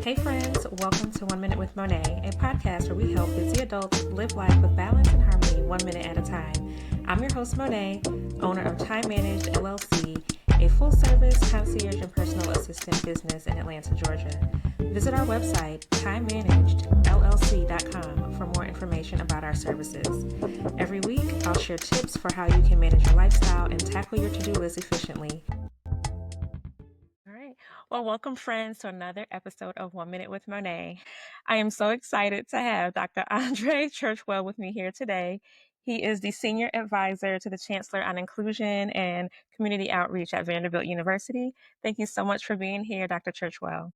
Hey friends, welcome to 1 Minute with Monet, a podcast where we help busy adults live life with balance and harmony 1 minute at a time. I'm your host Monet, owner of Time Managed LLC, a full-service concierge and personal assistant business in Atlanta, Georgia. Visit our website, timemanagedllc.com, for more information about our services. Every week, I'll share tips for how you can manage your lifestyle and tackle your to-do list efficiently. All right. Well, welcome, friends, to another episode of 1 Minute with Monet. I am so excited to have Dr. Lemont Churchwell with me here today. He is the Senior Advisor to the Chancellor on Inclusion and Community Outreach at Vanderbilt University. Thank you so much for being here, Dr. Churchwell.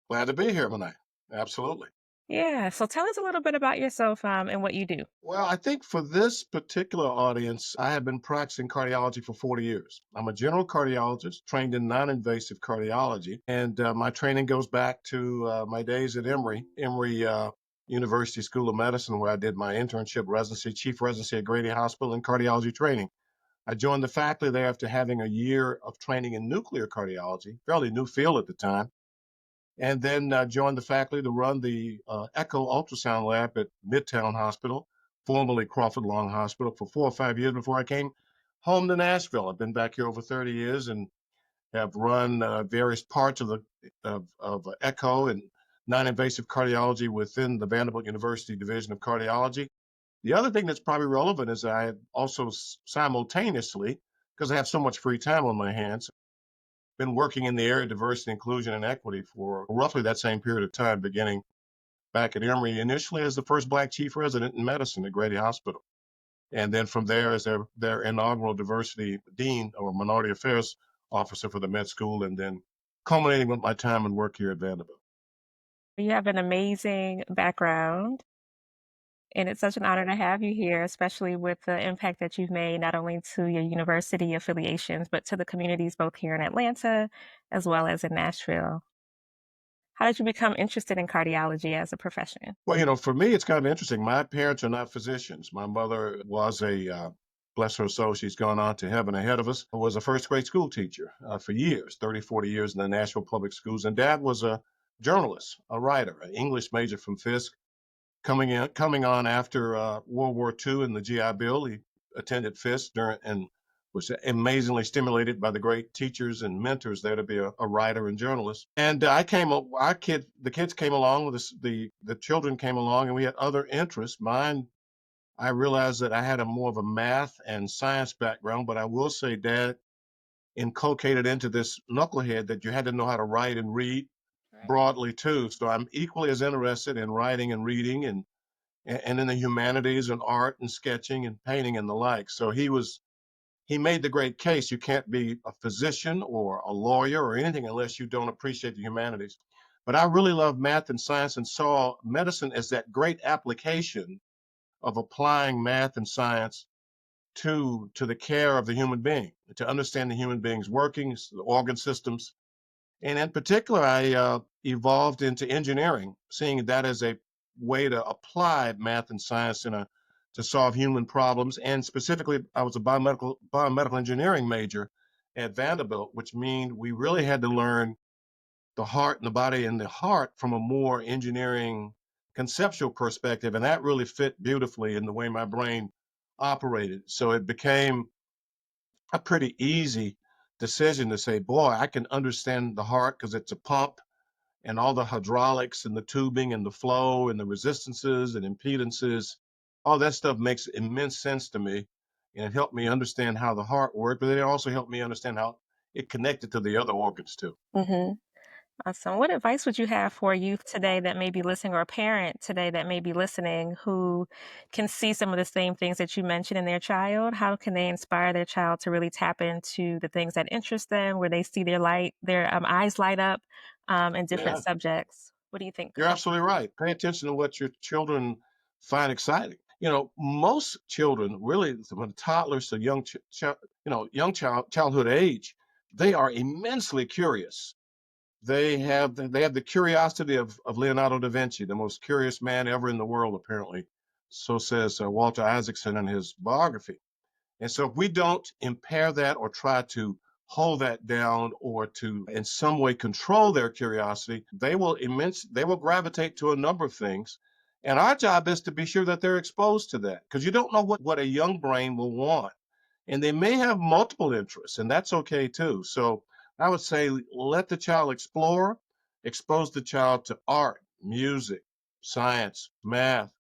Glad to be here, Monet. Absolutely. Yeah, so tell us a little bit about yourself and what you do. Well, I think for this particular audience, I have been practicing cardiology for 40 years. I'm a general cardiologist trained in non-invasive cardiology, and my training goes back to my days at Emory University School of Medicine, where I did my internship residency, chief residency at Grady Hospital in cardiology training. I joined the faculty there after having a year of training in nuclear cardiology, fairly new field at the time. And then joined the faculty to run the echo ultrasound lab at Midtown Hospital, formerly Crawford Long Hospital, for 4 or 5 years before I came home to Nashville. I've been back here over 30 years and have run various parts of echo and non-invasive cardiology within the Vanderbilt University Division of Cardiology. The other thing that's probably relevant is I also simultaneously, because I have so much free time on my hands, been working in the area of diversity, inclusion, and equity for roughly that same period of time, beginning back at Emory, initially as the first Black chief resident in medicine at Grady Hospital. And then from there as their inaugural diversity dean or minority affairs officer for the med school, and then culminating with my time and work here at Vanderbilt. You have an amazing background. And it's such an honor to have you here, especially with the impact that you've made, not only to your university affiliations, but to the communities both here in Atlanta as well as in Nashville. How did you become interested in cardiology as a profession? Well, for me, it's kind of interesting. My parents are not physicians. My mother was bless her soul, she's gone on to heaven ahead of us, was a first grade school teacher for years, 30, 40 years in the Nashville public schools. And dad was a journalist, a writer, an English major from Fisk. Coming on after World War II and the GI Bill, he attended Fisk and was amazingly stimulated by the great teachers and mentors there to be a writer and journalist. And the kids came along with us, the children came along, and we had other interests. Mine, I realized that I had more of a math and science background, but I will say Dad inculcated into this knucklehead that you had to know how to write and read broadly too. So I'm equally as interested in writing and reading and in the humanities and art and sketching and painting and the like. So he made the great case. You can't be a physician or a lawyer or anything unless you don't appreciate the humanities. But I really love math and science and saw medicine as that great application of applying math and science to the care of the human being, to understand the human being's workings, the organ systems. And in particular, I evolved into engineering, seeing that as a way to apply math and science to solve human problems. And specifically, I was a biomedical engineering major at Vanderbilt, which means we really had to learn the heart and the body and the heart from a more engineering conceptual perspective. And that really fit beautifully in the way my brain operated. So it became a pretty easy decision to say, boy, I can understand the heart because it's a pump and all the hydraulics and the tubing and the flow and the resistances and impedances. All that stuff makes immense sense to me. And it helped me understand how the heart worked, but it also helped me understand how it connected to the other organs too. Mm-hmm. Awesome. What advice would you have for a youth today that may be listening, or a parent today that may be listening who can see some of the same things that you mentioned in their child? How can they inspire their child to really tap into the things that interest them, where they see their eyes light up in different Yeah, subjects? What do you think? you're absolutely right. Pay attention to what your children find exciting. Most children, really, from toddlers to childhood age, they are immensely curious. They have the curiosity of Leonardo da Vinci, the most curious man ever in the world, apparently. So says Walter Isaacson in his biography. And so if we don't impair that or try to hold that down or to in some way control their curiosity, they will gravitate to a number of things. And our job is to be sure that they're exposed to that, because you don't know what a young brain will want. And they may have multiple interests, and that's okay too. So I would say let the child explore, expose the child to art, music, science, math.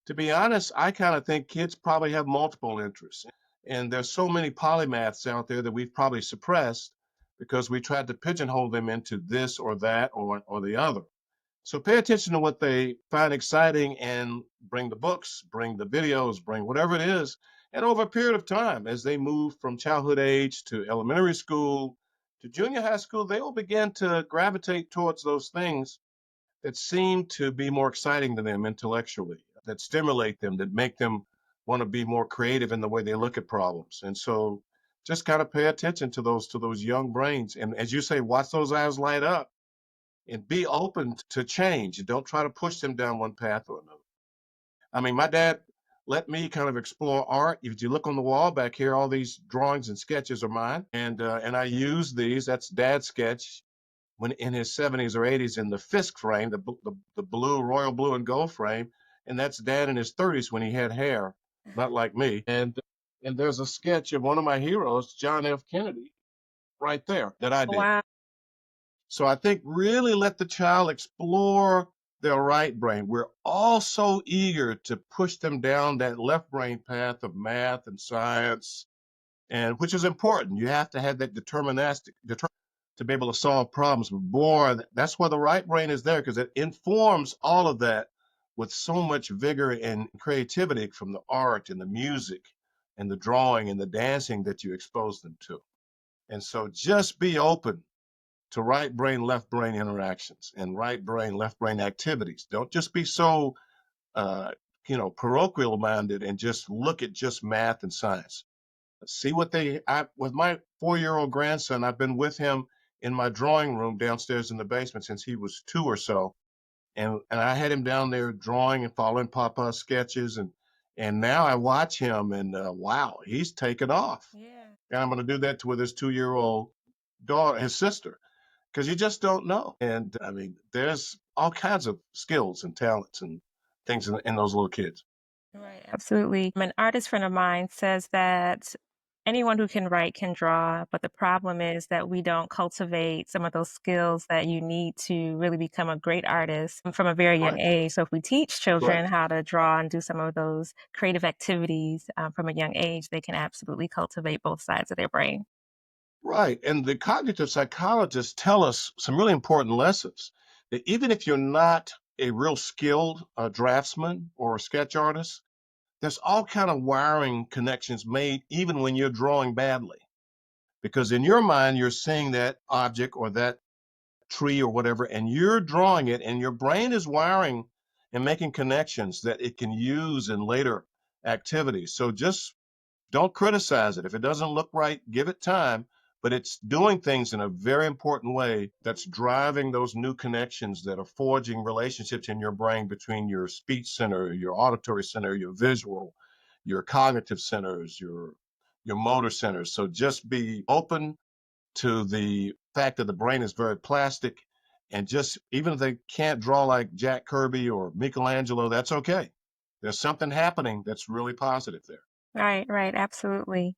To be honest, I kind of think kids probably have multiple interests. And there's so many polymaths out there that we've probably suppressed because we tried to pigeonhole them into this or that or the other. So pay attention to what they find exciting and bring the books, bring the videos, bring whatever it is. And over a period of time, as they move from childhood age to elementary school to junior high school, they will begin to gravitate towards those things that seem to be more exciting to them intellectually, that stimulate them, that make them want to be more creative in the way they look at problems. And so just kind of pay attention to those young brains. And as you say, watch those eyes light up and be open to change. Don't try to push them down one path or another. I mean, my dad let me kind of explore art. If you look on the wall back here, all these drawings and sketches are mine, and I use these. That's dad's sketch when in his 70s or 80s in the Fisk frame, the blue, royal blue and gold frame, and that's dad in his 30s when he had hair, not like me. And there's a sketch of one of my heroes, John F. Kennedy, right there that I did. Wow. So I think really let the child explore their right brain. We're all so eager to push them down that left brain path of math and science, and which is important. You have to have that to be able to solve problems. But boy, that's where the right brain is there, because it informs all of that with so much vigor and creativity from the art and the music and the drawing and the dancing that you expose them to. And so just be open to right brain, left brain interactions and right brain, left brain activities. Don't just be so, uh, parochial minded and just look at just math and science. See what with my 4-year-old grandson, I've been with him in my drawing room downstairs in the basement since he was 2 or so. And I had him down there drawing and following Papa's sketches. And now I watch him and wow, he's taken off. Yeah. And I'm going to do that with his 2-year-old daughter, his sister, because you just don't know. And I mean, there's all kinds of skills and talents and things in those little kids. Right, absolutely. An artist friend of mine says that anyone who can write can draw, but the problem is that we don't cultivate some of those skills that you need to really become a great artist from a very young Right, age. So if we teach right, children how to draw and do some of those creative activities from a young age, they can absolutely cultivate both sides of their brain. right. And the cognitive psychologists tell us some really important lessons that even if you're not a real skilled draftsman or a sketch artist, there's all kind of wiring connections made even when you're drawing badly. Because in your mind, you're seeing that object or that tree or whatever, and you're drawing it, and your brain is wiring and making connections that it can use in later activities. So just don't criticize it. If it doesn't look right, give it time, but it's doing things in a very important way that's driving those new connections that are forging relationships in your brain between your speech center, your auditory center, your visual, your cognitive centers, your motor centers. So just be open to the fact that the brain is very plastic, and just even if they can't draw like Jack Kirby or Michelangelo, that's okay. There's something happening that's really positive there. Right, right, absolutely.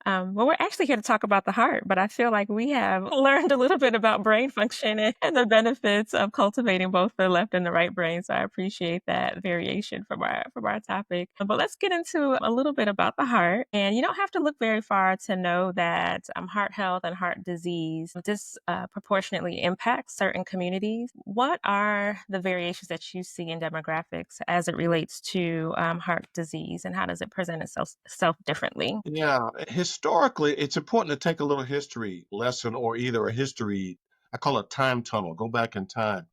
Well, we're actually here to talk about the heart, but I feel like we have learned a little bit about brain function and the benefits of cultivating both the left and the right brain. So I appreciate that variation from our topic. But let's get into a little bit about the heart. And you don't have to look very far to know that heart health and heart disease disproportionately impacts certain communities. What are the variations that you see in demographics as it relates to heart disease, and how does it present itself differently? Yeah, historically, it's important to take a little history lesson or either a history, I call it time tunnel, go back in time.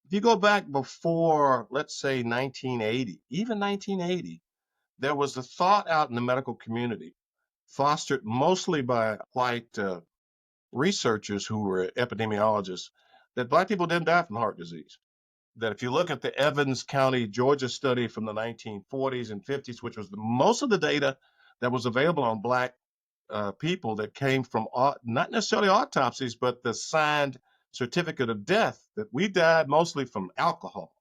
If you go back before, let's say 1980, even 1980, there was a thought out in the medical community, fostered mostly by white researchers who were epidemiologists, that Black people didn't die from heart disease. That if you look at the Evans County, Georgia study from the 1940s and 50s, which was most of the data that was available on Black people that came from not necessarily autopsies, but the signed certificate of death that we died mostly from alcohol,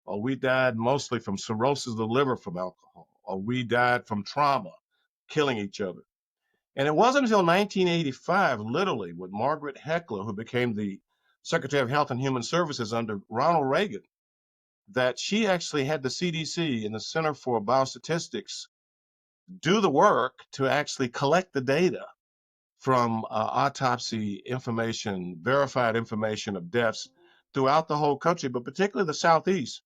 or we died mostly from cirrhosis of the liver from alcohol, or we died from trauma, killing each other. And it wasn't until 1985, literally, with Margaret Heckler, who became the Secretary of Health and Human Services under Ronald Reagan, that she actually had the CDC and the Center for Biostatistics do the work to actually collect the data from autopsy information, verified information of deaths throughout the whole country, but particularly the Southeast.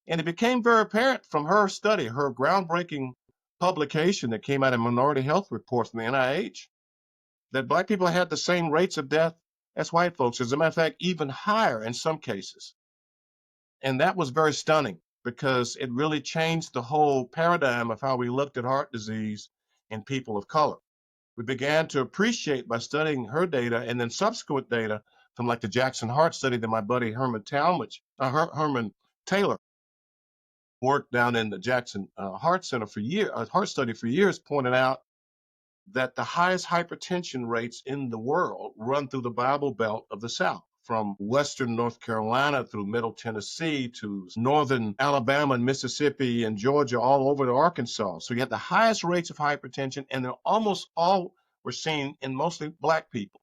And it became very apparent from her study, her groundbreaking publication that came out in Minority Health Report from the NIH, that Black people had the same rates of death as white folks. As a matter of fact, even higher in some cases. And that was very stunning because it really changed the whole paradigm of how we looked at heart disease in people of color. We began to appreciate by studying her data and then subsequent data from like the Jackson Heart Study that my buddy Herman Taylor worked down in the Jackson Heart Center for years, Heart Study for years, pointed out that the highest hypertension rates in the world run through the Bible Belt of the South, from western North Carolina through middle Tennessee to northern Alabama and Mississippi and Georgia, all over to Arkansas. So you have the highest rates of hypertension, and they're almost all were seen in mostly Black people.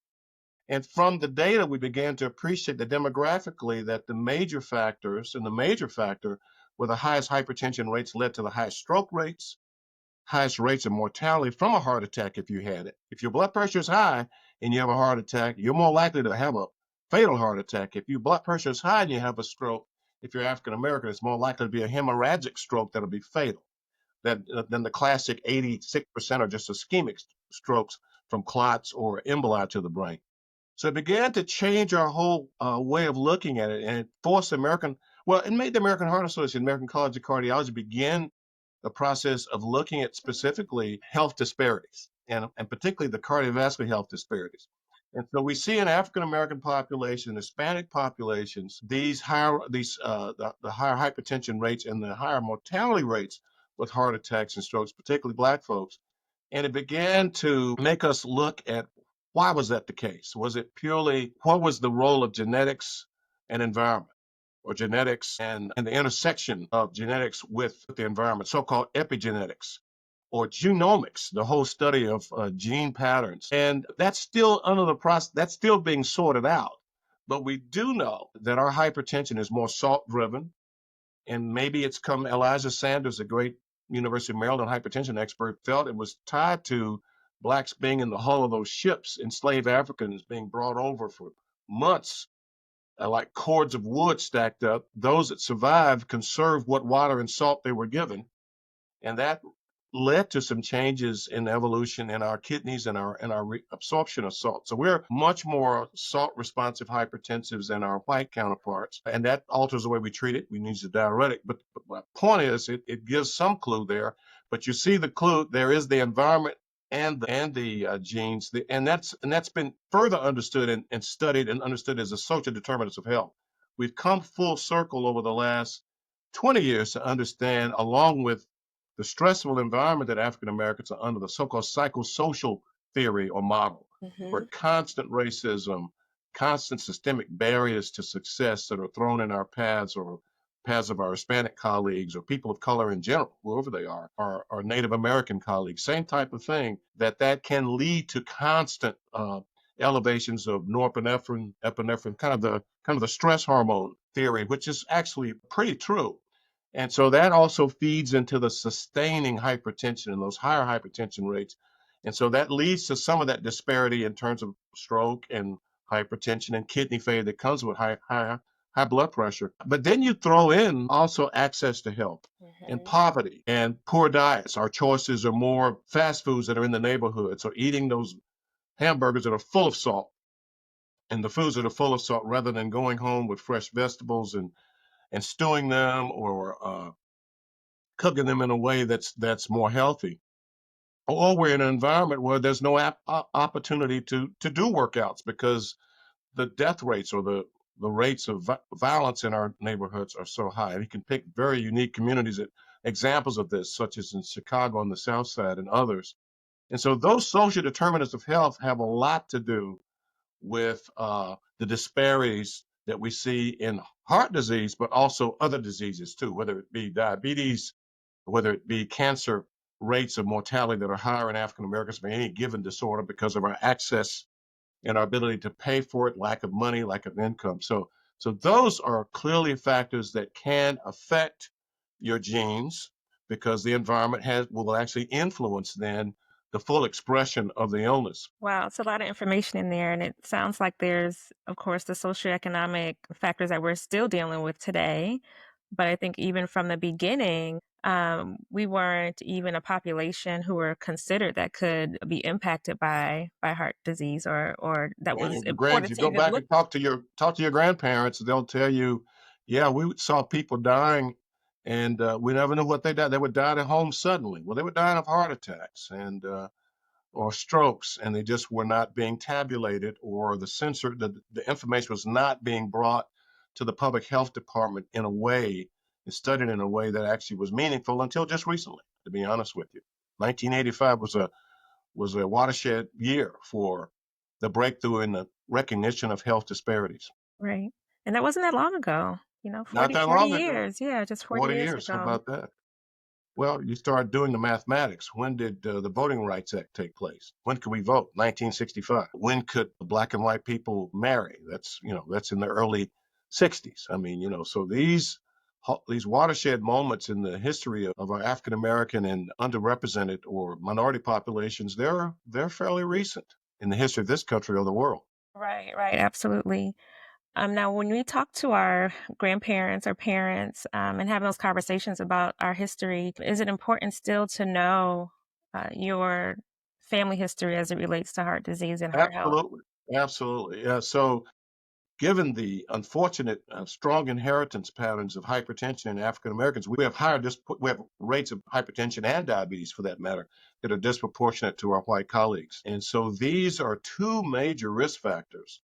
And from the data, we began to appreciate that demographically that the major factors, and the major factor where the highest hypertension rates led to the highest stroke rates, highest rates of mortality from a heart attack if you had it. If your blood pressure is high and you have a heart attack, you're more likely to have a fatal heart attack. If your blood pressure is high and you have a stroke, if you're African American, it's more likely to be a hemorrhagic stroke that'll be fatal than the classic 86% are just ischemic strokes from clots or emboli to the brain. So it began to change our whole way of looking at it, and it forced it made the American Heart Association, American College of Cardiology begin the process of looking at specifically health disparities and particularly the cardiovascular health disparities. And so we see in African American population, Hispanic populations, the higher hypertension rates and the higher mortality rates with heart attacks and strokes, particularly Black folks. And it began to make us look at why was that the case? Was it purely, what was the role of genetics and environment? Or genetics and the intersection of genetics with the environment, so-called epigenetics or genomics, the whole study of gene patterns. And that's still under the process, that's still being sorted out. But we do know that our hypertension is more salt-driven, and maybe it's come, Elijah Sanders, a great University of Maryland hypertension expert, felt it was tied to Blacks being in the hull of those ships, enslaved Africans being brought over for months like cords of wood stacked up. Those that survived conserved what water and salt they were given, and that led to some changes in evolution in our kidneys and our absorption of salt. So we're much more salt responsive hypertensives than our white counterparts, and that alters the way we treat it. We need a diuretic, but my point is it gives some clue there. But you see the clue, there is the environment and the genes, and that's been further understood and studied and understood as the social determinants of health. We've come full circle over the last 20 years to understand, along with the stressful environment that African Americans are under, the so-called psychosocial theory or model, where constant racism, constant systemic barriers to success that are thrown in our paths or paths of our Hispanic colleagues or people of color in general, wherever they are, our Native American colleagues, same type of thing, that can lead to constant elevations of norepinephrine, epinephrine, kind of the stress hormone theory, which is actually pretty true. And so that also feeds into the sustaining hypertension and those higher hypertension rates. And so that leads to some of that disparity in terms of stroke and hypertension and kidney failure that comes with high blood pressure. But then you throw in also access to health and poverty and poor diets. Our choices are more fast foods that are in the neighborhood. So eating those hamburgers that are full of salt and the foods that are full of salt rather than going home with fresh vegetables and stewing them or cooking them in a way that's more healthy. Or we're in an environment where there's no opportunity to do workouts because the death rates or the rates of violence in our neighborhoods are so high. And you can pick very unique communities, examples of this, such as in Chicago on the South Side and others. And so those social determinants of health have a lot to do with the disparities that we see in heart disease, but also other diseases too, whether it be diabetes, whether it be cancer rates of mortality that are higher in African Americans for any given disorder because of our access and our ability to pay for it, lack of money, lack of income. So those are clearly factors that can affect your genes because the environment will actually influence then the full expression of the illness. Wow, it's a lot of information in there, and it sounds like there's, of course, the socioeconomic factors that we're still dealing with today. But I think even from the beginning, we weren't even a population who were considered that could be impacted by heart disease or that And was your grand, important you to go even back look. and talk to your grandparents, they'll tell you, yeah, we saw people dying, and we never knew what they died. They would die at home suddenly. Well, they were dying of heart attacks and or strokes, and they just were not being tabulated, or the information was not being brought to the public health department in a way and studied in a way that actually was meaningful until just recently. To be honest with you, 1985 was a watershed year for the breakthrough in the recognition of health disparities. Right. And that wasn't that long ago, Not 40, that 40 long ago, years. Yeah, just 40 40 years years. How ago. about that? Well, you start doing the mathematics. When did the Voting Rights Act take place? When could we vote? 1965. When could black and white people marry? That's in the early 60s. I mean, so these watershed moments in the history of our African American and underrepresented or minority populations, they're fairly recent in the history of this country or the world. Right, right, absolutely. Now, when we talk to our grandparents or parents and have those conversations about our history, is it important still to know your family history as it relates to heart disease and heart health? Absolutely. Absolutely. Yeah. So given the unfortunate strong inheritance patterns of hypertension in African Americans, we have rates of hypertension and diabetes, for that matter, that are disproportionate to our white colleagues. And so these are two major risk factors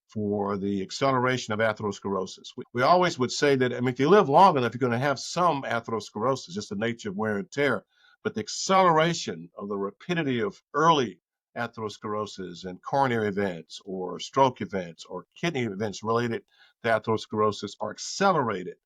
for the acceleration of atherosclerosis. We always would say that, I mean, if you live long enough, you're going to have some atherosclerosis, just the nature of wear and tear. But the acceleration of the rapidity of early atherosclerosis and coronary events or stroke events or kidney events related to atherosclerosis are accelerated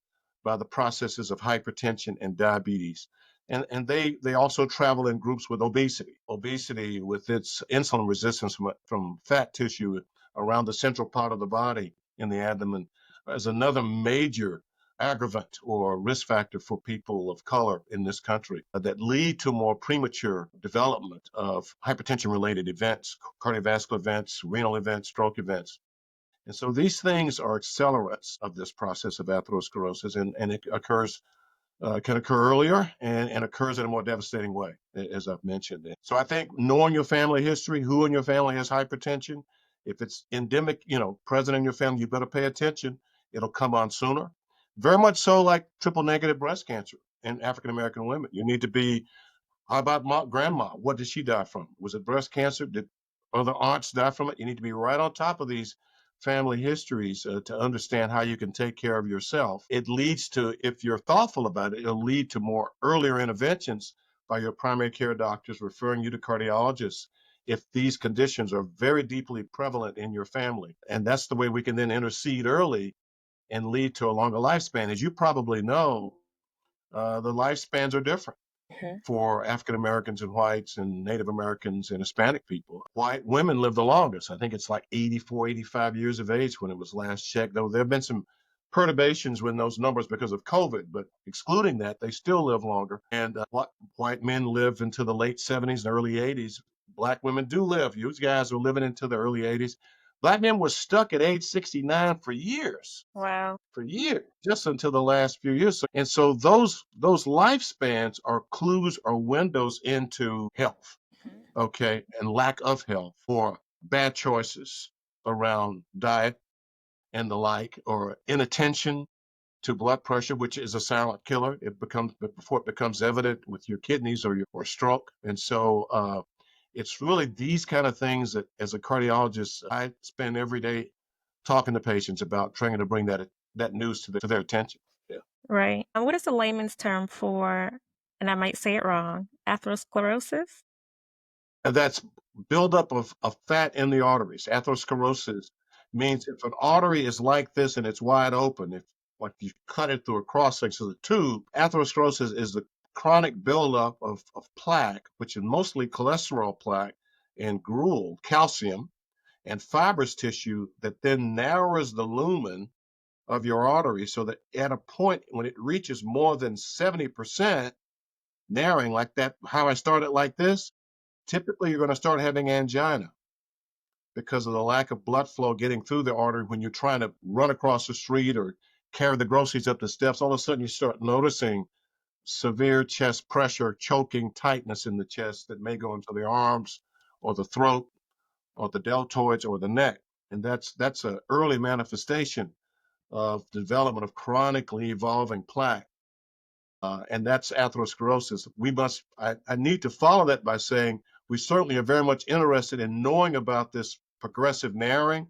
by the processes of hypertension and diabetes. And they also travel in groups with obesity. Obesity, with its insulin resistance from fat tissue around the central part of the body in the abdomen, is another major aggravant or risk factor for people of color in this country that lead to more premature development of hypertension related events, cardiovascular events, renal events, stroke events. And so these things are accelerants of this process of atherosclerosis, and it can occur earlier and occurs in a more devastating way, as I've mentioned. So I think knowing your family history, who in your family has hypertension, if it's endemic, present in your family, you better pay attention. It'll come on sooner. Very much so like triple negative breast cancer in African American women. You need to be, how about grandma? What did she die from? Was it breast cancer? Did other aunts die from it? You need to be right on top of these family histories to understand how you can take care of yourself. It leads to, if you're thoughtful about it, it'll lead to more earlier interventions by your primary care doctors, referring you to cardiologists if these conditions are very deeply prevalent in your family. And that's the way we can then intercede early and lead to a longer lifespan. As you probably know, the lifespans are different Mhm. for African Americans and whites and Native Americans and Hispanic people. White women live the longest. I think it's like 84, 85 years of age when it was last checked, though there have been some perturbations with those numbers because of COVID, but excluding that, they still live longer. And white men live into the late 70s and early 80s. Black women do live. You guys are living into the early 80s. Black men were stuck at age 69 Wow. for years, just until the last few years. And so those lifespans are clues or windows into health, Mhm. okay, and lack of health for bad choices around diet and the like, or inattention to blood pressure, which is a silent killer. Before it becomes evident with your kidneys or stroke. And so it's really these kind of things that, as a cardiologist, I spend every day talking to patients about, trying to bring that news to their attention. Yeah. Right. And what is the layman's term for, and I might say it wrong, atherosclerosis? And that's buildup of fat in the arteries. Atherosclerosis means if an artery is like this and it's wide open, if like you cut it through a cross section of the tube, atherosclerosis is the chronic buildup of plaque, which is mostly cholesterol plaque and gruel, calcium, and fibrous tissue that then narrows the lumen of your artery so that at a point when it reaches more than 70% narrowing, like that, how I started like this, typically you're going to start having angina because of the lack of blood flow getting through the artery when you're trying to run across the street or carry the groceries up the steps. All of a sudden, you start noticing severe chest pressure, choking, tightness in the chest that may go into the arms or the throat or the deltoids or the neck. And that's an early manifestation of development of chronically evolving plaque. And that's atherosclerosis. I need to follow that by saying we certainly are very much interested in knowing about this progressive narrowing,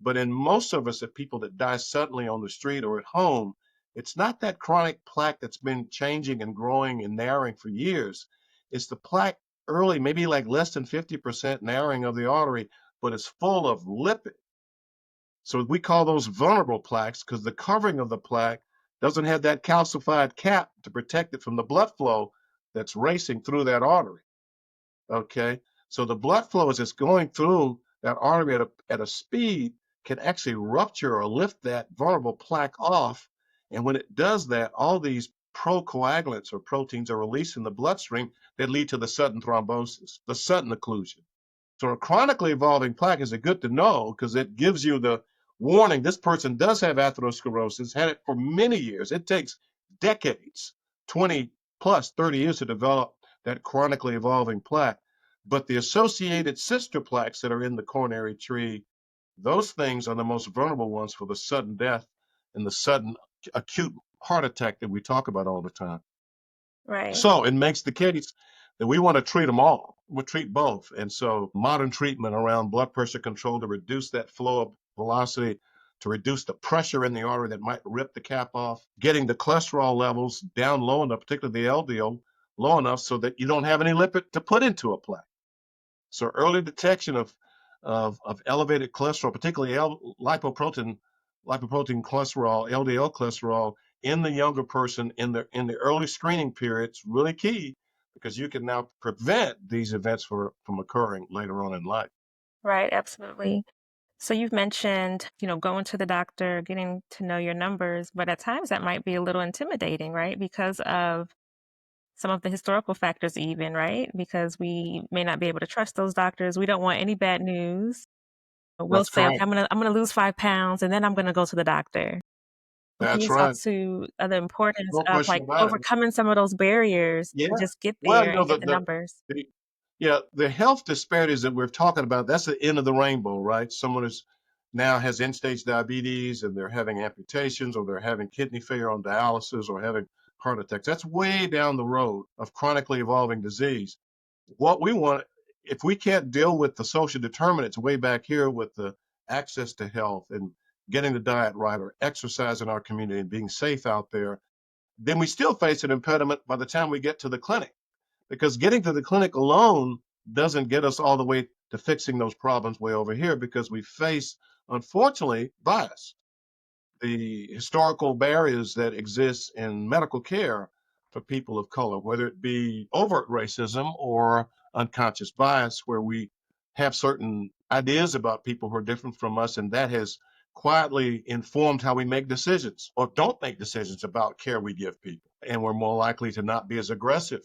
but in most of us, the people that die suddenly on the street or at home, it's not that chronic plaque that's been changing and growing and narrowing for years. It's the plaque early, maybe like less than 50% narrowing of the artery, but it's full of lipid. So we call those vulnerable plaques because the covering of the plaque doesn't have that calcified cap to protect it from the blood flow that's racing through that artery. Okay. So the blood flow as it's going through that artery at a speed can actually rupture or lift that vulnerable plaque off. And when it does that, all these procoagulants or proteins are released in the bloodstream that lead to the sudden thrombosis, the sudden occlusion. So a chronically evolving plaque is good to know because it gives you the warning this person does have atherosclerosis, had it for many years. It takes decades, 20 plus 30 years to develop that chronically evolving plaque. But the associated sister plaques that are in the coronary tree, those things are the most vulnerable ones for the sudden death and the sudden acute heart attack that we talk about all the time. Right. So it makes the case that we want to treat them all. We treat both. And so modern treatment around blood pressure control to reduce that flow of velocity, to reduce the pressure in the artery that might rip the cap off, getting the cholesterol levels down low enough, particularly the LDL, low enough so that you don't have any lipid to put into a plaque. So early detection of elevated cholesterol, particularly lipoprotein cholesterol, LDL cholesterol in the younger person in the early screening period is really key because you can now prevent these events from occurring later on in life. Right, absolutely. So you've mentioned, going to the doctor, getting to know your numbers, but at times that might be a little intimidating, right? Because of some of the historical factors even, right? Because we may not be able to trust those doctors. We don't want any bad news. We'll That's say, okay, correct. I'm gonna lose 5 pounds and then I'm gonna go to the doctor. Can That's you talk right. to the importance No of question like about it. overcoming some of those barriers Yeah. to just get Well, there and get the numbers? the yeah, the health disparities that we're talking about, that's the end of the rainbow, right? Someone is now has end-stage diabetes and they're having amputations or they're having kidney failure on dialysis or having heart attacks. That's way down the road of chronically evolving disease. What we want, if we can't deal with the social determinants way back here with the access to health and getting the diet right or exercise in our community and being safe out there, then we still face an impediment by the time we get to the clinic because getting to the clinic alone doesn't get us all the way to fixing those problems way over here because we face, unfortunately, bias, the historical barriers that exist in medical care for people of color, whether it be overt racism or unconscious bias, where we have certain ideas about people who are different from us, and that has quietly informed how we make decisions or don't make decisions about care we give people. And we're more likely to not be as aggressive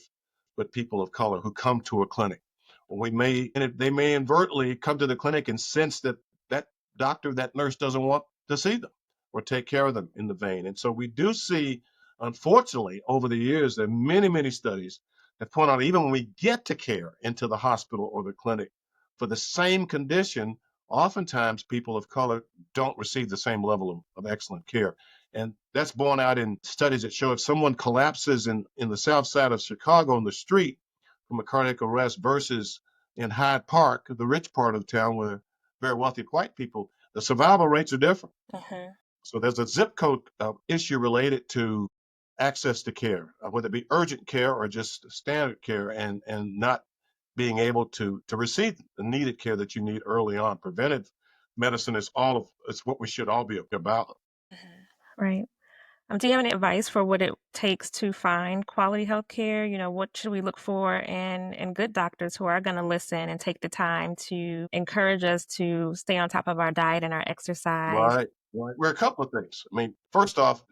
with people of color who come to a clinic. Or they may inadvertently come to the clinic and sense that that doctor, that nurse doesn't want to see them or take care of them in the vein. And so we do see, unfortunately, over the years, there are many, many studies that point out even when we get to care into the hospital or the clinic for the same condition, oftentimes people of color don't receive the same level of excellent care. And that's borne out in studies that show if someone collapses in the south side of Chicago on the street from a cardiac arrest versus in Hyde Park, the rich part of the town where very wealthy white people, the survival rates are different. Hmm. So there's a zip code issue related to access to care, whether it be urgent care or just standard care, and not being able to receive the needed care that you need early on. Preventive medicine is it's what we should all be about. Mhm. Right. Do you have any advice for what it takes to find quality health care? What should we look for in good doctors who are going to listen and take the time to encourage us to stay on top of our diet and our exercise? Right, right. Well, a couple of things. I mean, first off,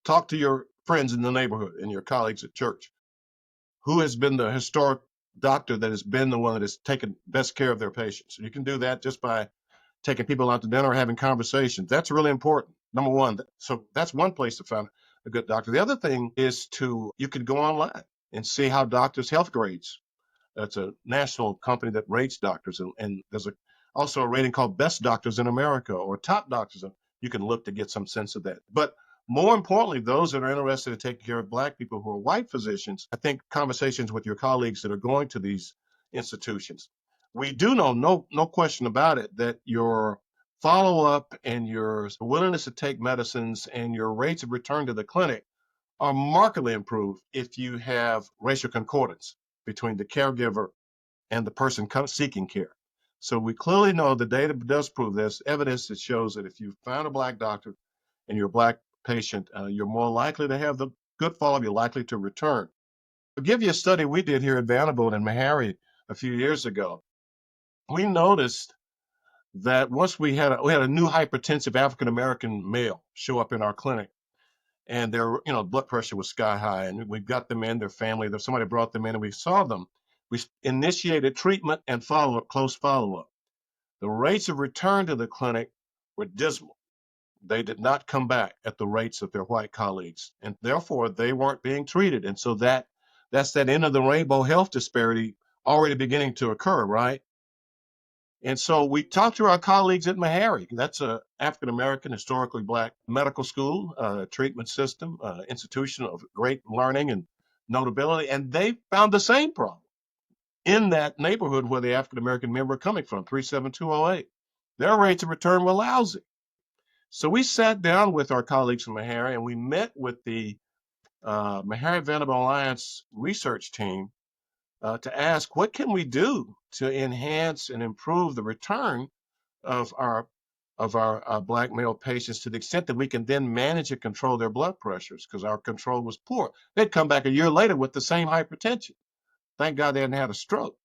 talk to your friends in the neighborhood and your colleagues at church. Who has been the historic doctor that has been the one that has taken best care of their patients? You can do that just by taking people out to dinner or having conversations. That's really important. Number one. So that's one place to find a good doctor. The other thing is you can go online and see how doctors' health grades. That's a national company that rates doctors, and there's also a rating called Best Doctors in America or Top Doctors. You can look to get some sense of that. But more importantly, those that are interested in taking care of Black people who are white physicians, I think conversations with your colleagues that are going to these institutions. We do know, no question about it, that your follow up and your willingness to take medicines and your rates of return to the clinic are markedly improved if you have racial concordance between the caregiver and the person seeking care. So we clearly know the data does prove this evidence that shows that if you find a Black doctor and you're a Black patient, you're more likely to have the good follow-up, you're likely to return. I'll give you a study we did here at Vanderbilt and Meharry a few years ago. We noticed that once we had a new hypertensive African American male show up in our clinic, and their blood pressure was sky high, and we got them in, their family, somebody brought them in, and we saw them. We initiated treatment and close follow-up. The rates of return to the clinic were dismal. They did not come back at the rates of their white colleagues, and therefore they weren't being treated. And so that's that end of the rainbow health disparity already beginning to occur, right? And so we talked to our colleagues at Meharry. That's a African American, historically Black medical school, treatment system, institution of great learning and notability, and they found the same problem in that neighborhood where the African American men were coming from, 37208. Their rates of return were lousy. So we sat down with our colleagues from Meharry and we met with the Meharry Vanderbilt Alliance research team to ask what can we do to enhance and improve the return of our Black male patients to the extent that we can then manage and control their blood pressures because our control was poor. They'd come back a year later with the same hypertension. Thank God they hadn't had a stroke.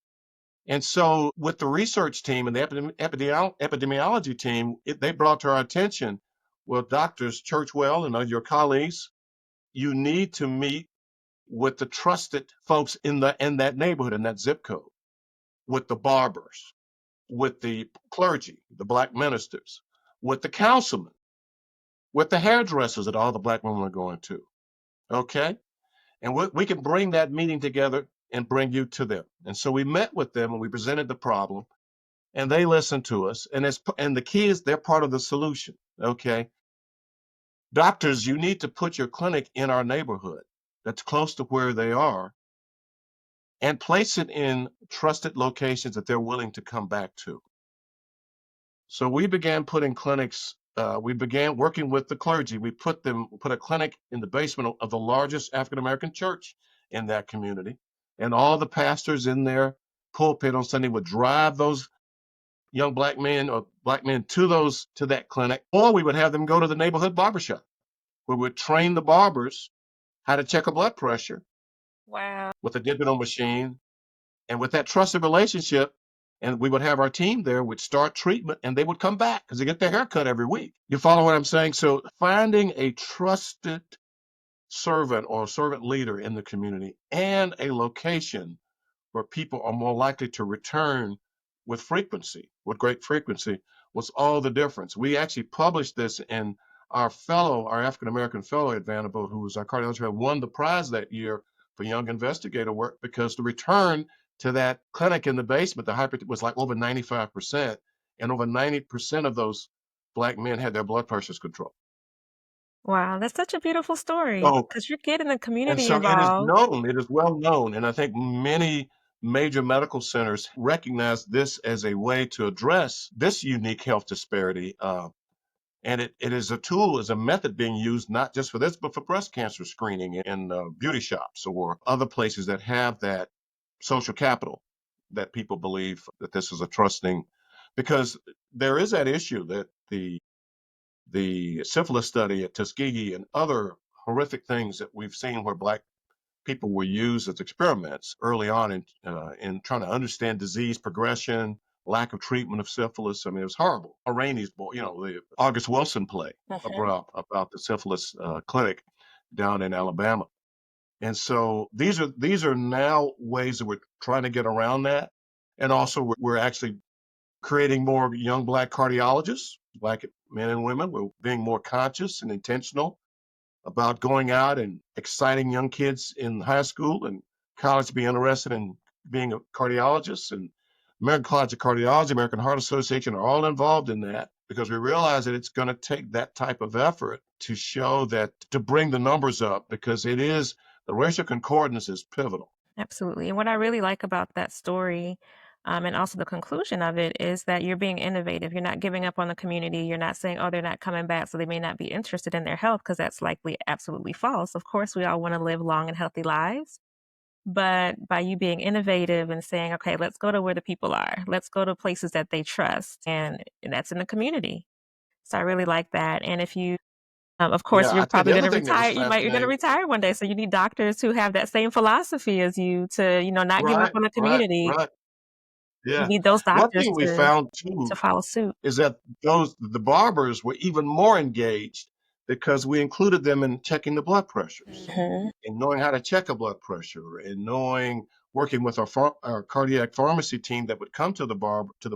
And so with the research team and the epidemiology team, they brought to our attention, well, Doctors Churchwell and your colleagues, you need to meet with the trusted folks in that neighborhood, in that zip code, with the barbers, with the clergy, the Black ministers, with the councilmen, with the hairdressers that all the Black women are going to. Okay? And we can bring that meeting together and bring you to them. And so we met with them and we presented the problem and they listened to us. And the key is they're part of the solution. Okay? Doctors, you need to put your clinic in our neighborhood that's close to where they are and place it in trusted locations that they're willing to come back to. So we began putting clinics, we began working with the clergy. We put a clinic in the basement of the largest African American church in that community. And all the pastors in their pulpit on Sunday would drive those young Black men or Black men to that clinic, or we would have them go to the neighborhood barbershop. We would train the barbers how to check a blood pressure Wow. with a digital machine. And with that trusted relationship, and we would have our team there, would start treatment, and they would come back because they get their hair cut every week. You follow what I'm saying? So finding a trusted servant or servant leader in the community and a location where people are more likely to return with great frequency, was all the difference. We actually published this in our African American fellow at Vanderbilt, who was our cardiologist, won the prize that year for young investigator work because the return to that clinic in the basement, the hyper was like over 95%, and over 90% of those Black men had their blood pressures controlled. Wow, that's such a beautiful story So because you're getting the And community so it is involved. known, it is well known, and I think many major medical centers recognize this as a way to address this unique health disparity. And it is a tool, is a method being used not just for this, but for breast cancer screening in beauty shops or other places that have that social capital that people believe that this is a trusting, because there is that issue that the syphilis study at Tuskegee and other horrific things that we've seen where Black people were used as experiments early on in trying to understand disease progression, lack of treatment of syphilis. I mean, it was horrible. Rainey's boy, the August Wilson play about the syphilis clinic down in Alabama. And so these are now ways that we're trying to get around that. And also we're actually creating more young Black cardiologists, Black men and women. We're being more conscious and intentional about going out and exciting young kids in high school and college to be interested in being a cardiologist. And American College of Cardiology, American Heart Association are all involved in that because we realize that it's going to take that type of effort to show that, to bring the numbers up, because the racial concordance is pivotal. Absolutely. And what I really like about that story, and also the conclusion of it, is that you're being innovative. You're not giving up on the community. You're not saying, oh, they're not coming back, so they may not be interested in their health, because that's likely absolutely false. Of course, we all want to live long and healthy lives. But by you being innovative and saying, okay, let's go to where the people are, let's go to places that they trust, and that's in the community. So I really like that. And if you of course, Yeah, you're I tell you, probably the going other to thing that was retire. You're going to fascinating. retire one day, so you need doctors who have that same philosophy as you to, not give up Right, on the right, community. right. You Yeah. need those One doctors thing we found to too follow suit. is that the barbers were even more engaged because we included them in checking the blood pressures Mhm. and knowing how to check a blood pressure and working with our cardiac pharmacy team that would come to the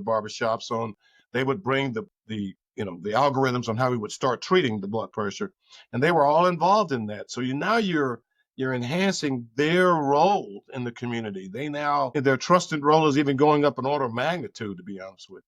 barber shops on. They would bring the algorithms on how we would start treating the blood pressure, and they were all involved in that. So you're enhancing their role in the community. Their trusted role is even going up an order of magnitude, to be honest with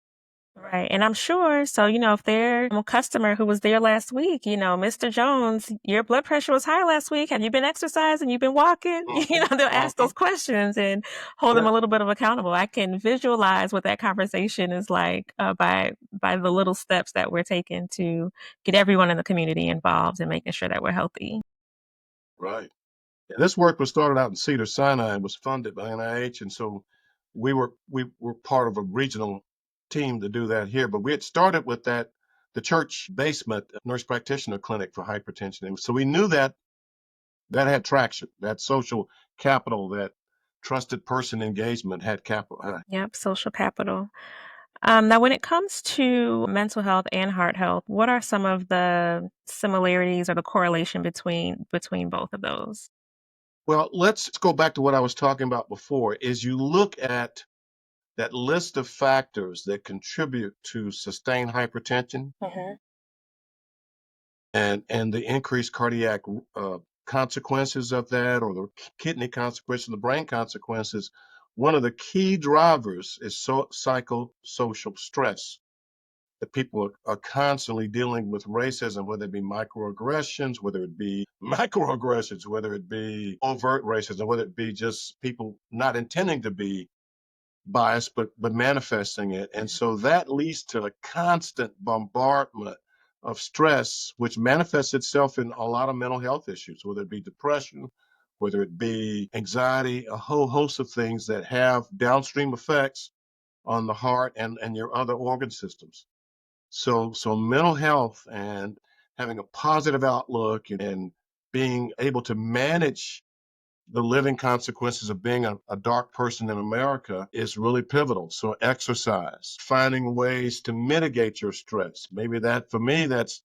Right. And I'm sure, so, if they're a customer who was there last week, Mr. Jones, your blood pressure was high last week. Have you been exercising? You've been walking? you. They'll ask Hmm. those questions and hold them Yeah, a little bit of accountable. I can visualize what that conversation is like by the little steps that we're taking to get everyone in the community involved and making sure that we're healthy. right. This work was started out in Cedar Sinai and was funded by NIH, and so we were part of a regional team to do that here. But we had started with the church basement nurse practitioner clinic for hypertension, and so we knew that had traction, that social capital, that trusted person engagement had capital. Yep, social capital. Now, when it comes to mental health and heart health, what are some of the similarities or the correlation between both of those? Well, let's go back to what I was talking about before. Is you look at that list of factors that contribute to sustained hypertension Mhm. and the increased cardiac consequences of that, or the kidney consequences, the brain consequences. One of the key drivers is psychosocial stress. That people are constantly dealing with racism, whether it be microaggressions, whether it be overt racism, whether it be just people not intending to be bias, but manifesting it. And so that leads to a constant bombardment of stress, which manifests itself in a lot of mental health issues, whether it be depression, whether it be anxiety, a whole host of things that have downstream effects on the heart and your other organ systems. So mental health and having a positive outlook and being able to manage the living consequences of being a dark person in America is really pivotal. So exercise, finding ways to mitigate your stress. Maybe that, for me, that's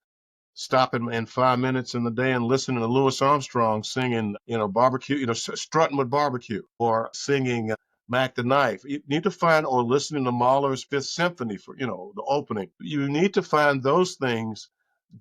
stopping in 5 minutes in the day and listening to Louis Armstrong singing, barbecue, strutting with barbecue, or singing Mac the Knife. You need to find, or listening to Mahler's Fifth Symphony for, the opening. You need to find those things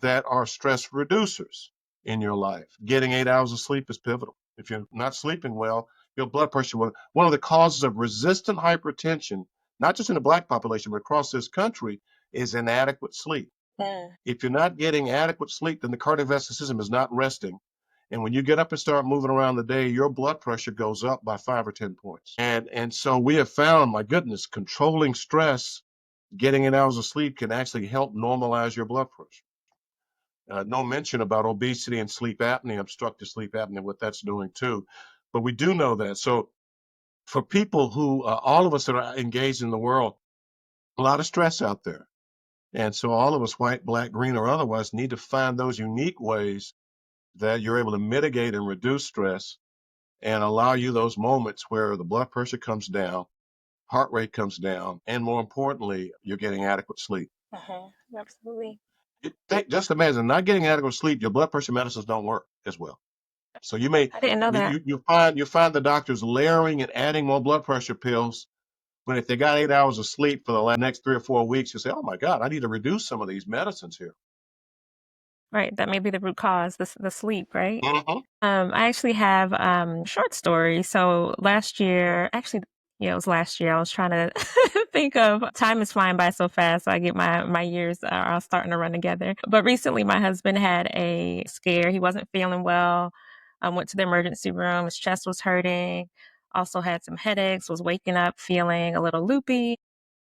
that are stress reducers in your life. Getting 8 hours of sleep is pivotal. If you're not sleeping well, your blood pressure will. One of the causes of resistant hypertension, not just in the Black population, but across this country, is inadequate sleep. Mm. If you're not getting adequate sleep, then the cardiovascular system is not resting. And when you get up and start moving around the day, your blood pressure goes up by 5 or 10 points. And so we have found, my goodness, controlling stress, getting 8 hours of sleep can actually help normalize your blood pressure. No mention about obesity and sleep apnea, obstructive sleep apnea, what that's doing too. But we do know that. So For people who, all of us that are engaged in the world, a lot of stress out there. And so all of us, white, black, green, or otherwise, need to find those unique ways that you're able to mitigate and reduce stress and allow you those moments where the blood pressure comes down, heart rate comes down, and more importantly, you're getting adequate sleep. Absolutely. Just imagine not getting adequate sleep, your blood pressure medicines don't work as well. So you may I didn't know that. you find the doctors layering and adding more blood pressure pills. But if they got 8 hours of sleep for the next 3 or 4 weeks, you say, "Oh my God, I need to reduce some of these medicines here." Right, that may be the root cause, the sleep, right? Hmm. I actually have short story. So last year, actually, yeah, it was last year. I was trying to think of time is flying by so fast. So I get my years are all starting to run together. But recently, my husband had a scare. He wasn't feeling well. Went to the emergency room. His chest was hurting. Also had some headaches. Was waking up feeling a little loopy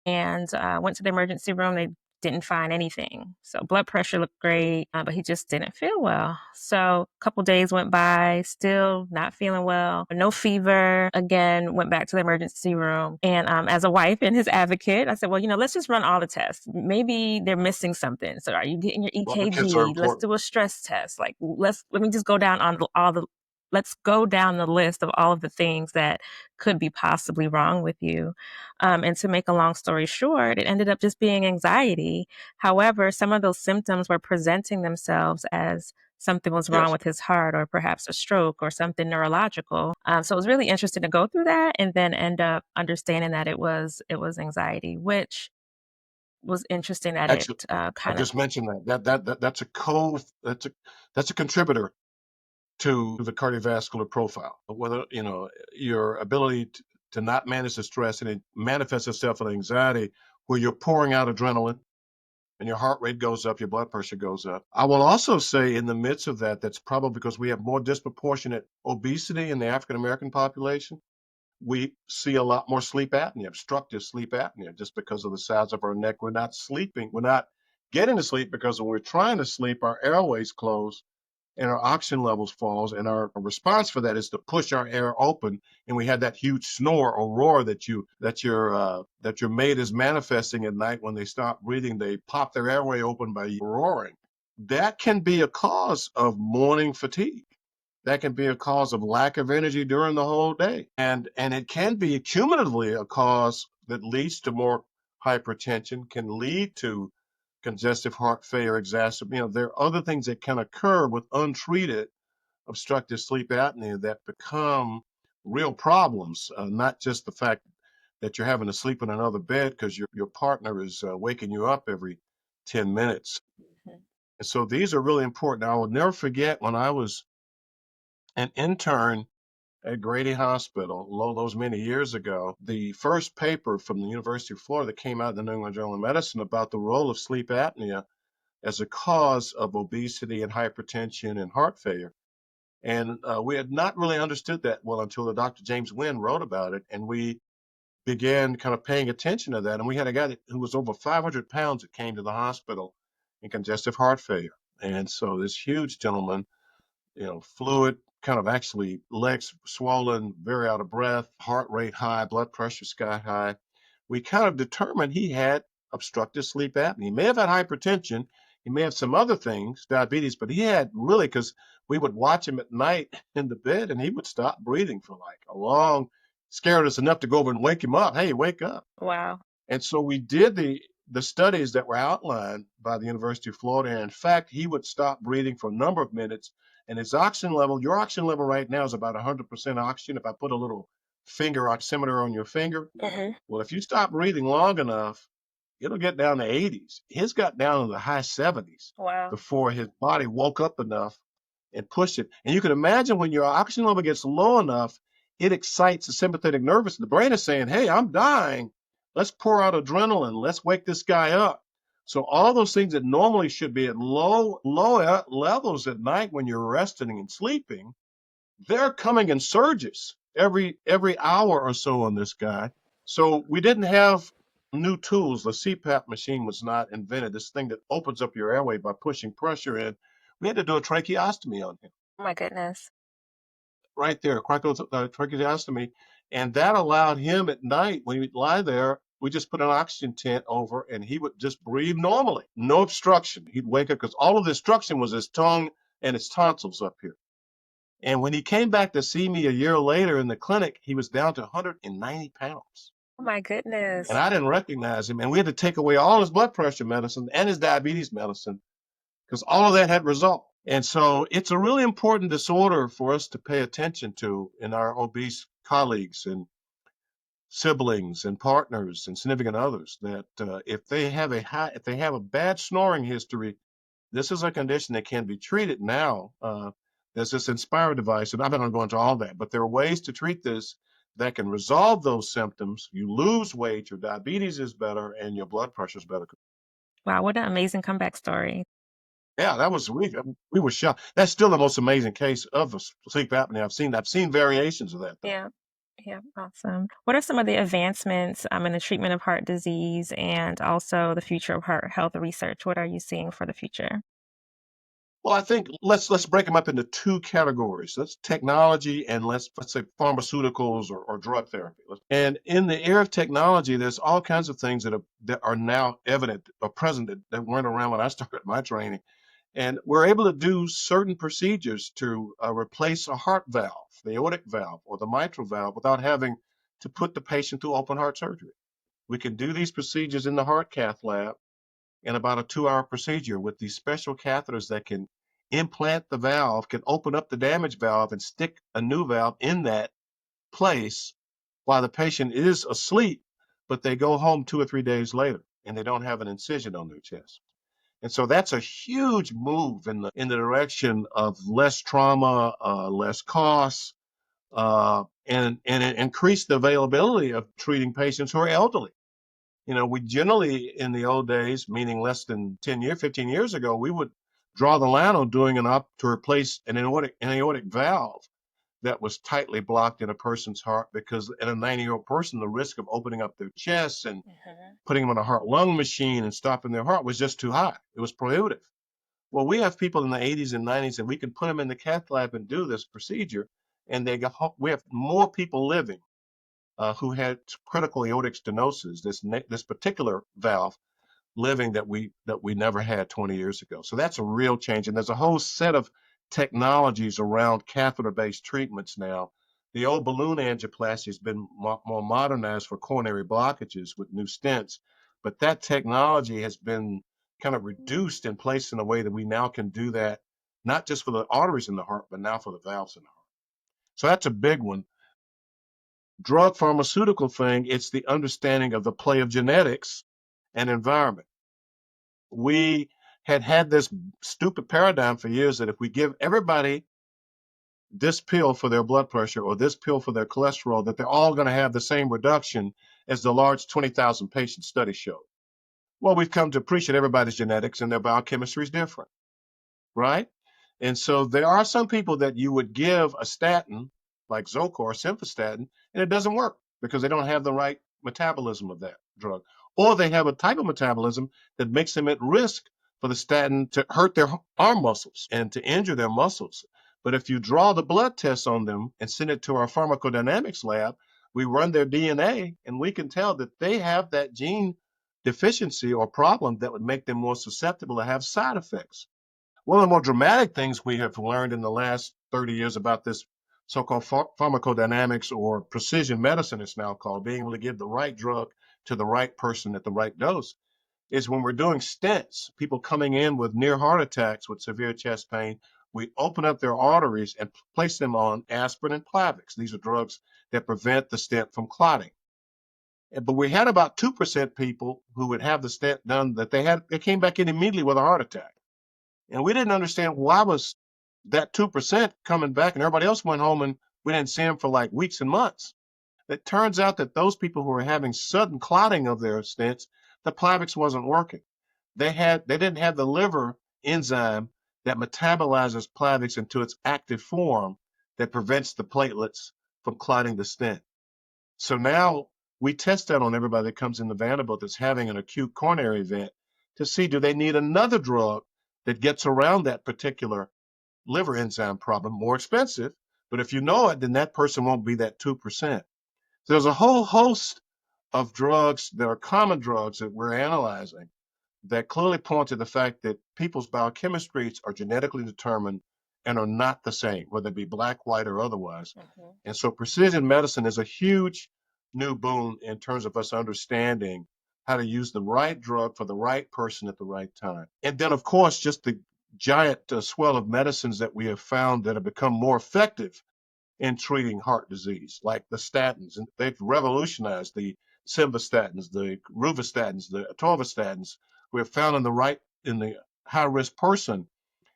and went to the emergency room. They didn't find anything. So blood pressure looked great, but he just didn't feel well. So a couple days went by, still not feeling well, no fever. Again, went back to the emergency room. And as a wife and his advocate, I said, well, let's just run all the tests. Maybe they're missing something. So are you getting your Well, the kids are EKG? Let's important. do a stress test. Like let me just go down on all the let's go down the list of all of the things that could be possibly wrong with you. And to make a long story short, it ended up just being anxiety. However, some of those symptoms were presenting themselves as something was wrong Yes. with his heart or perhaps a stroke or something neurological. So it was really interesting to go through that and then end up understanding that it was anxiety, which was interesting that it Actually, I kind of just mentioned that's a contributor to the cardiovascular profile. Whether your ability to not manage the stress, and it manifests itself in anxiety, where you're pouring out adrenaline and your heart rate goes up, your blood pressure goes up. I will also say, in the midst of that, that's probably because we have more disproportionate obesity in the African American population. We see a lot more sleep apnea, obstructive sleep apnea, just because of the size of our neck. We're not sleeping. We're not getting to sleep because when we're trying to sleep, our airways close and our oxygen levels falls, and our response for that is to push our air open, and we had that huge snore or roar that your mate is manifesting at night. When they stop breathing, they pop their airway open by roaring. That can be a cause of morning fatigue. That can be a cause of lack of energy during the whole day, and it can be cumulatively a cause that leads to more hypertension, can lead to congestive heart failure, there are other things that can occur with untreated obstructive sleep apnea that become real problems. Not just the fact that you're having to sleep in another bed because your partner is waking you up every 10 minutes. And so these are really important. I will never forget when I was an intern at Grady Hospital, those many years ago, the first paper from the University of Florida that came out in the New England Journal of Medicine about the role of sleep apnea as a cause of obesity and hypertension and heart failure. And we had not really understood that well until the Dr. James Wynn wrote about it. And we began kind of paying attention to that. And we had a guy who was over 500 pounds that came to the hospital in congestive heart failure. And so this huge gentleman, fluid, kind of actually legs swollen, very out of breath, heart rate high, blood pressure sky high. We kind of determined he had obstructive sleep apnea. He may have had hypertension. He may have some other things, diabetes, but he had really, because we would watch him at night in the bed and he would stop breathing for like a long, scared us enough to go over and wake him up. Hey, wake up. wow. And so we did the studies that were outlined by the University of Florida. And in fact, he would stop breathing for a number of minutes. And his oxygen level, your oxygen level right now is about 100% oxygen. If I put a little finger oximeter on your finger, well, if you stop breathing long enough, it'll get down to 80s. His got down to the high 70s Wow. before his body woke up enough and pushed it. And you can imagine when your oxygen level gets low enough, it excites the sympathetic nervous. The brain is saying, hey, I'm dying. Let's pour out adrenaline. Let's wake this guy up. So all those things that normally should be at low levels at night when you're resting and sleeping, they're coming in surges every hour or so on this guy. So we didn't have new tools. The CPAP machine was not invented. This thing that opens up your airway by pushing pressure in. We had to do a tracheostomy on him Oh my goodness. right there, tracheostomy. And that allowed him at night, when he would lie there, we just put an oxygen tent over and he would just breathe normally, no obstruction. He'd wake up because all of the obstruction was his tongue and his tonsils up here. And when he came back to see me a year later in the clinic, he was down to 190 pounds. Oh my And goodness. I didn't recognize him. And we had to take away all his blood pressure medicine and his diabetes medicine because all of that had resolved. And so it's a really important disorder for us to pay attention to in our obese colleagues and siblings and partners and significant others, that if they have a bad snoring history, this is a condition that can be treated now. There's this Inspire device, and I'm not going to go into all that, but there are ways to treat this that can resolve those symptoms. You lose weight, your diabetes is better, and your blood pressure is better. Wow, what an amazing comeback story. Yeah, that was we were shocked. That's still the most amazing case of sleep apnea I've seen. I've seen variations of that, though. Yeah. Yeah, awesome. What are some of the advancements in the treatment of heart disease and also the future of heart health research? What are you seeing for the future? Well, I think let's break them up into two categories. That's technology and let's say pharmaceuticals or drug therapy. And in the era of technology, there's all kinds of things that are now evident or present that weren't around when I started my training. And we're able to do certain procedures to replace a heart valve, the aortic valve or the mitral valve, without having to put the patient through open heart surgery. We can do these procedures in the heart cath lab in about a 2-hour procedure with these special catheters that can implant the valve, can open up the damaged valve and stick a new valve in that place while the patient is asleep, but they go home 2 or 3 days later and they don't have an incision on their chest. And so that's a huge move in the direction of less trauma, less costs, and increase the availability of treating patients who are elderly. We generally, in the old days, meaning less than 15 years ago, we would draw the line on doing to replace an aortic valve that was tightly blocked in a person's heart, because in a 90-year-old person, the risk of opening up their chest and putting them on a heart-lung machine and stopping their heart was just too high. It was prohibitive. Well, we have people in the 80s and 90s, and we can put them in the cath lab and do this procedure, and we have more people living who had critical aortic stenosis, this particular valve, living that we never had 20 years ago. So that's a real change. And there's a whole set of technologies around catheter-based treatments now. The old balloon angioplasty has been more modernized for coronary blockages with new stents, but that technology has been kind of reduced and placed in a way that we now can do that, not just for the arteries in the heart, but now for the valves in the heart. So that's a big one. Drug pharmaceutical thing, it's the understanding of the play of genetics and environment. We had this stupid paradigm for years that if we give everybody this pill for their blood pressure or this pill for their cholesterol, that they're all going to have the same reduction as the large 20,000 patient study showed. Well, we've come to appreciate everybody's genetics and their biochemistry is different, right? And so there are some people that you would give a statin like Zocor or Simvastatin, and it doesn't work because they don't have the right metabolism of that drug. Or they have a type of metabolism that makes them at risk for the statin to hurt their arm muscles and to injure their muscles. But if you draw the blood tests on them and send it to our pharmacodynamics lab, we run their DNA and we can tell that they have that gene deficiency or problem that would make them more susceptible to have side effects. One of the more dramatic things we have learned in the last 30 years about this so-called pharmacodynamics, or precision medicine it's now called, being able to give the right drug to the right person at the right dose, is when we're doing stents, people coming in with near heart attacks with severe chest pain, we open up their arteries and place them on aspirin and Plavix. These are drugs that prevent the stent from clotting. But we had about 2% people who would have the stent done that they came back in immediately with a heart attack. And we didn't understand why was that 2% coming back and everybody else went home and we didn't see them for like weeks and months. It turns out that those people who were having sudden clotting of their stents, the Plavix wasn't working. They didn't have the liver enzyme that metabolizes Plavix into its active form that prevents the platelets from clotting the stent. So now we test that on everybody that comes into Vanderbilt that's having an acute coronary event to see, do they need another drug that gets around that particular liver enzyme problem, more expensive, but if you know it, then that person won't be that 2%. There's a whole host of drugs that are common drugs that we're analyzing that clearly point to the fact that people's biochemistries are genetically determined and are not the same, whether it be black, white, or otherwise. And so precision medicine is a huge new boon in terms of us understanding how to use the right drug for the right person at the right time. And then, of course, just the giant swell of medicines that we have found that have become more effective in treating heart disease, like the statins. And they've revolutionized the simvastatins, the rovastatins, the atorvastatins. We have found in the high risk person,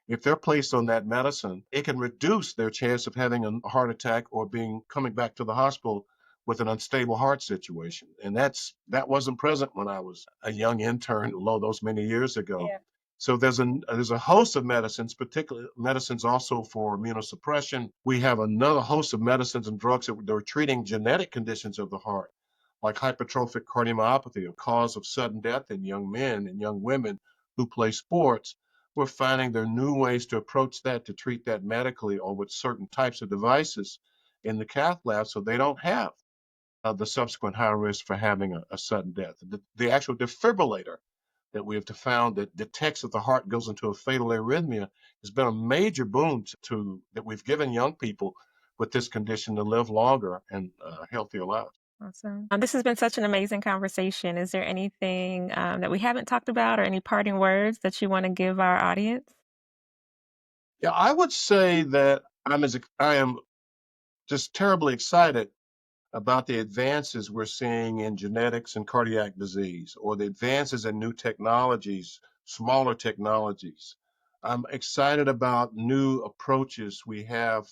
if they're placed on that medicine, it can reduce their chance of having a heart attack or coming back to the hospital with an unstable heart situation. And that wasn't present when I was a young intern, those many years ago. Yeah. So there's a host of medicines, particularly medicines also for immunosuppression. We have another host of medicines and drugs that are treating genetic conditions of the heart, like hypertrophic cardiomyopathy, a cause of sudden death in young men and young women who play sports. We're finding there are new ways to approach that, to treat that medically or with certain types of devices in the cath lab so they don't have the subsequent high risk for having a sudden death. The actual defibrillator that we have found that detects if the heart goes into a fatal arrhythmia has been a major boon that we've given young people with this condition to live longer and healthier lives. Awesome. This has been such an amazing conversation. Is there anything that we haven't talked about or any parting words that you want to give our audience? Yeah, I would say that I am just terribly excited about the advances we're seeing in genetics and cardiac disease, or the advances in new technologies, smaller technologies. I'm excited about new approaches we have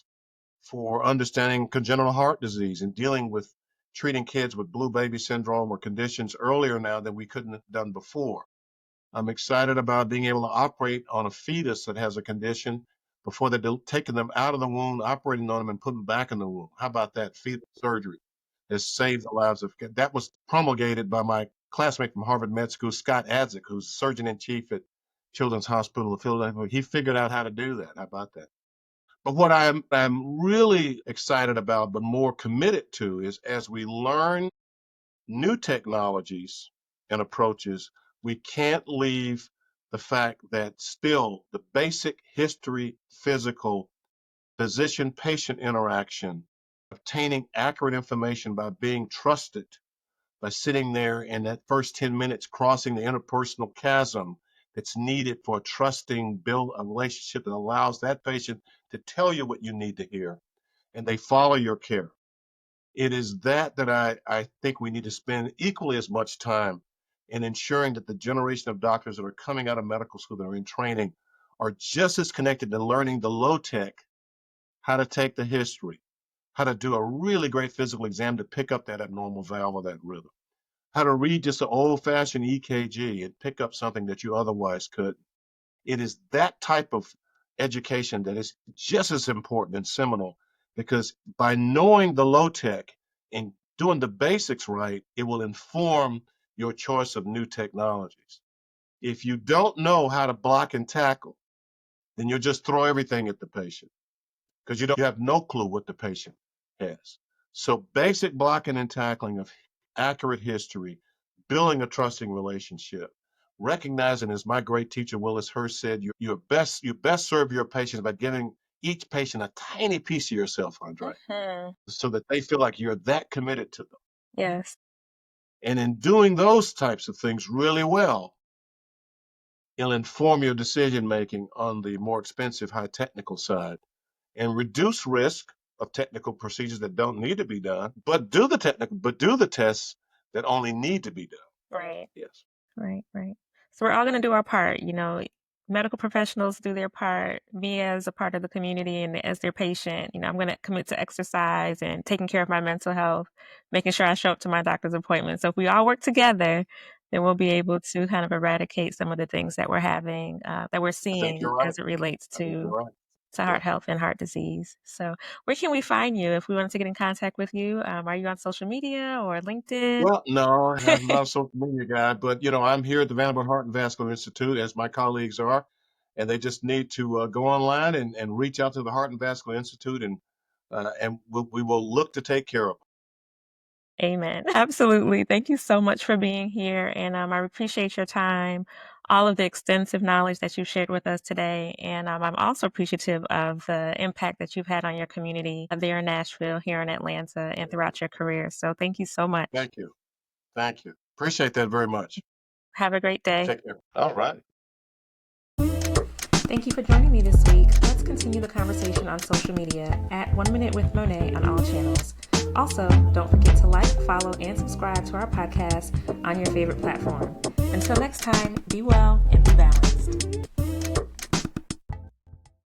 for understanding congenital heart disease and dealing with treating kids with blue baby syndrome or conditions earlier now than we couldn't have done before. I'm excited about being able to operate on a fetus that has a condition before they're taking them out of the womb, operating on them and putting them back in the womb. How about that? Fetal surgery has saved the lives of kids. That was promulgated by my classmate from Harvard Med School, Scott Adzik, who's surgeon in chief at Children's Hospital of Philadelphia. He figured out how to do that. How about that? But what I'm really excited about, but more committed to, is as we learn new technologies and approaches, we can't leave the fact that still the basic history, physical, physician patient interaction, obtaining accurate information by being trusted, by sitting there in that first 10 minutes, crossing the interpersonal chasm that's needed for a trusting build a relationship that allows that patient to tell you what you need to hear and they follow your care. It is that I think we need to spend equally as much time in ensuring that the generation of doctors that are coming out of medical school that are in training are just as connected to learning the low tech, how to take the history, how to do a really great physical exam to pick up that abnormal valve or that rhythm, how to read just an old fashioned EKG and pick up something that you otherwise couldn't. It is that type of education that is just as important and seminal because by knowing the low tech and doing the basics right, it will inform your choice of new technologies. If you don't know how to block and tackle, then you'll just throw everything at the patient because you have no clue what the patient has. So basic blocking and tackling of accurate history, building a trusting relationship, recognizing, as my great teacher Willis Hurst said, you best serve your patients by giving each patient a tiny piece of yourself, Andre, Hmm. so that they feel like you're that committed to them. Yes. And in doing those types of things really well, it'll inform your decision making on the more expensive, high technical side and reduce risk of technical procedures that don't need to be done, but do the tests that only need to be done. Right. Yes. Right, right. So we're all going to do our part, medical professionals do their part, me as a part of the community and as their patient, I'm going to commit to exercise and taking care of my mental health, making sure I show up to my doctor's appointment. So if we all work together, then we'll be able to kind of eradicate some of the things that we're having, that we're I think seeing you're right. as it relates I think you're right. to Yeah. heart health and heart disease. So where can we find you if we wanted to get in contact with you? Are you on social media or LinkedIn? Well, no, I'm not a social media guy, but I'm here at the Vanderbilt Heart and Vascular Institute, as my colleagues are, and they just need to go online and reach out to the Heart and Vascular Institute, and we will look to take care of them. Amen. Absolutely. Thank you so much for being here. And I appreciate your time, all of the extensive knowledge that you shared with us today. And I'm also appreciative of the impact that you've had on your community there in Nashville, here in Atlanta, and throughout your career. So thank you so much. Thank you. Thank you. Appreciate that very much. Have a great day. Take care. All right. Thank you for joining me this week. Let's continue the conversation on social media at 1 Minute with Monet on all channels. Also, don't forget to like, follow, and subscribe to our podcast on your favorite platform. Until next time, be well and be balanced.